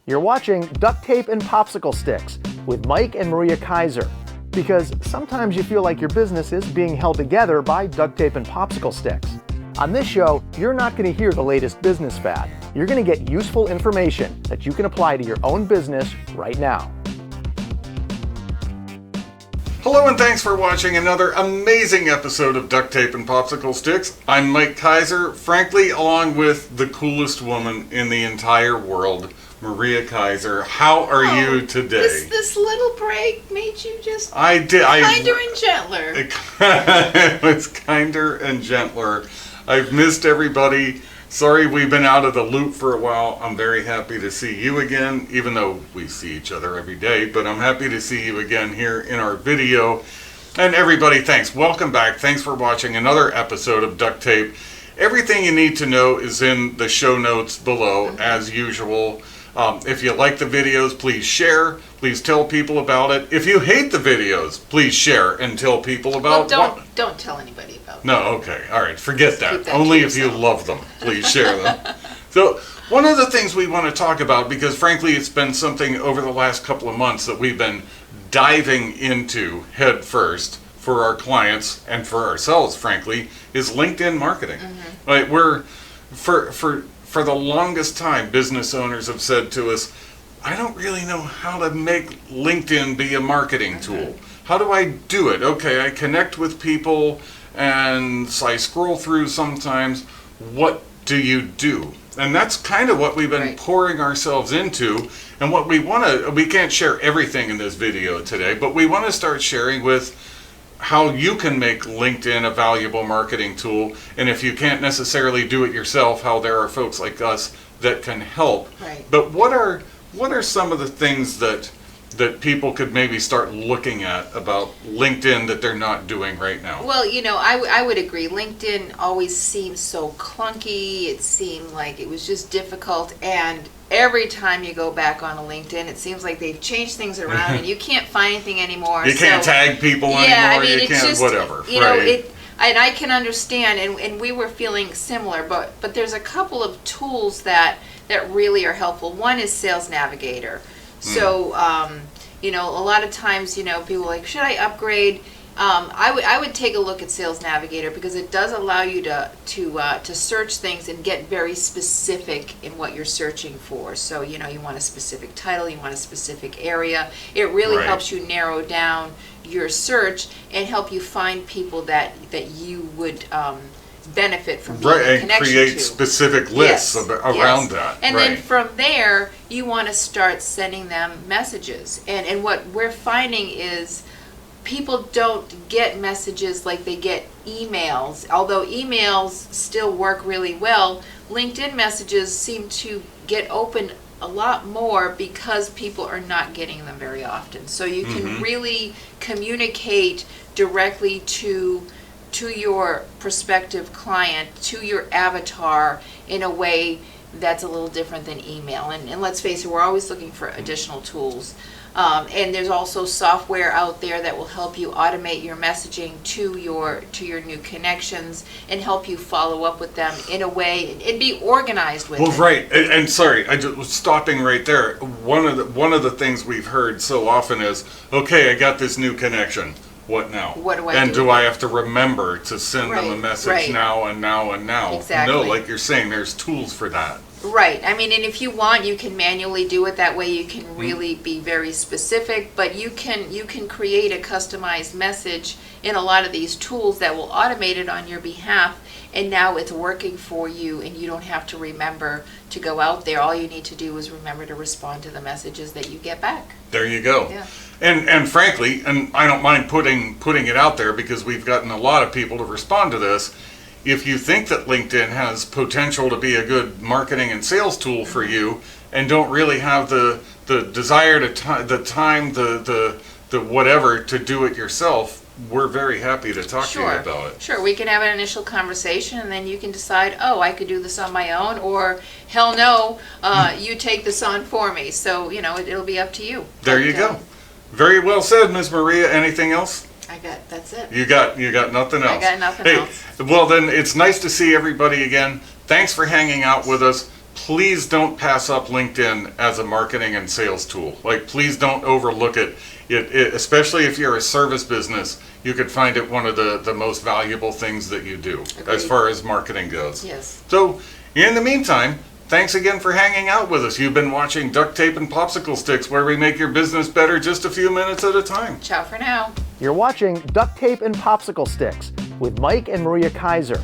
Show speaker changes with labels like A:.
A: You're watching Duct Tape and Popsicle Sticks with Mike and Maria Keiser. Because sometimes you feel like your business is being held together by duct tape and popsicle sticks. On this show, you're not going to hear the latest business fad. You're going to get useful information that you can apply to your own business right now.
B: Hello and thanks for watching another amazing episode of Duct Tape and Popsicle Sticks. I'm Mike Keiser, frankly, along with the coolest woman in the entire world, Maria Keiser. How are you today?
C: This little break made you just
B: I did.
C: kinder and gentler.
B: It was kinder and gentler. I've missed everybody. Sorry we've been out of the loop for a while. I'm very happy to see you again, even though we see each other every day, but I'm happy to see you again here in our video. And everybody, thanks. Welcome back. Thanks for watching another episode of Duct Tape. Everything you need to know is in the show notes below, as usual. If you like the videos, please share. Please tell people about it. If you hate the videos, please share and tell people about
C: Don't tell anybody about
B: No, okay. All right. Forget that.
C: that
B: Only
C: to
B: if you
C: yourself.
B: love them. Please share them. So one of the things we want to talk about, because frankly it's been something over the last couple of months that we've been diving into head first for our clients and for ourselves, frankly, is LinkedIn marketing. Right? We're for the longest time, business owners have said to us, I don't really know how to make LinkedIn be a marketing tool. How do I do it? Okay, I connect with people and I scroll through sometimes. What do you do? And that's kind of what we've been pouring ourselves into. And what we can't share everything in this video today, but we want to start sharing with how you can make LinkedIn a valuable marketing tool, and if you can't necessarily do it yourself, how there are folks like us that can help.
C: Right.
B: But what are some of the things that people could maybe start looking at about LinkedIn that they're not doing right now?
C: Well, I would agree. LinkedIn always seemed so clunky. It seemed like it was just difficult, and every time you go back on a LinkedIn, it seems like they've changed things around and you can't find anything anymore.
B: You can't tag people anymore.
C: I mean,
B: you
C: it's
B: can't
C: just,
B: whatever.
C: And I can understand, and we were feeling similar, but there's a couple of tools that really are helpful. One is Sales Navigator. So, a lot of times, people are like, should I upgrade? I would take a look at Sales Navigator because it does allow you to search things and get very specific in what you're searching for. So, you want a specific title, you want a specific area. It really helps you narrow down your search and help you find people that you would benefit from being a connection to.
B: And create specific lists around that.
C: And then from there, you want to start sending them messages. And what we're finding is people don't get messages like they get emails. Although emails still work really well, LinkedIn messages seem to get opened a lot more because people are not getting them very often. So you can really communicate directly to your prospective client, to your avatar, in a way that's a little different than email. And let's face it, we're always looking for additional tools. And there's also software out there that will help you automate your messaging to your new connections and help you follow up with them in a way and be organized with it.
B: Right. And sorry, I just was stopping right there. One of the things we've heard so often is, okay, I got this new connection. What now?
C: What do I
B: and
C: do?
B: do I have to remember to send them a message now and now and now?
C: Exactly.
B: No, like you're saying, there's tools for that.
C: Right. I mean, and if you want, you can manually do it. That way you can really be very specific, but you can create a customized message in a lot of these tools that will automate it on your behalf, and now it's working for you and you don't have to remember to go out there. All you need to do is remember to respond to the messages that you get back.
B: There you go.
C: Yeah.
B: And frankly, and I don't mind putting it out there because we've gotten a lot of people to respond to this. If you think that LinkedIn has potential to be a good marketing and sales tool for you and don't really have the desire the time, the whatever to do it yourself, we're very happy to talk to you about it.
C: Sure, we can have an initial conversation and then you can decide, oh, I could do this on my own, or hell no, you take this on for me. So, it'll be up to you.
B: There you go. Very well said, Ms. Maria. Anything else?
C: That's it.
B: You got nothing else.
C: I got nothing else.
B: Well, then it's nice to see everybody again. Thanks for hanging out with us. please don't pass up LinkedIn as a marketing and sales tool. Like, please don't overlook it. Especially if you're a service business, you could find it one of the most valuable things that you do.
C: Agreed.
B: As far as marketing goes.
C: Yes.
B: So, in the meantime, thanks again for hanging out with us. You've been watching Duct Tape and Popsicle Sticks, where we make your business better just a few minutes at a time.
C: Ciao for now.
A: You're watching Duct Tape and Popsicle Sticks with Mike and Maria Keiser.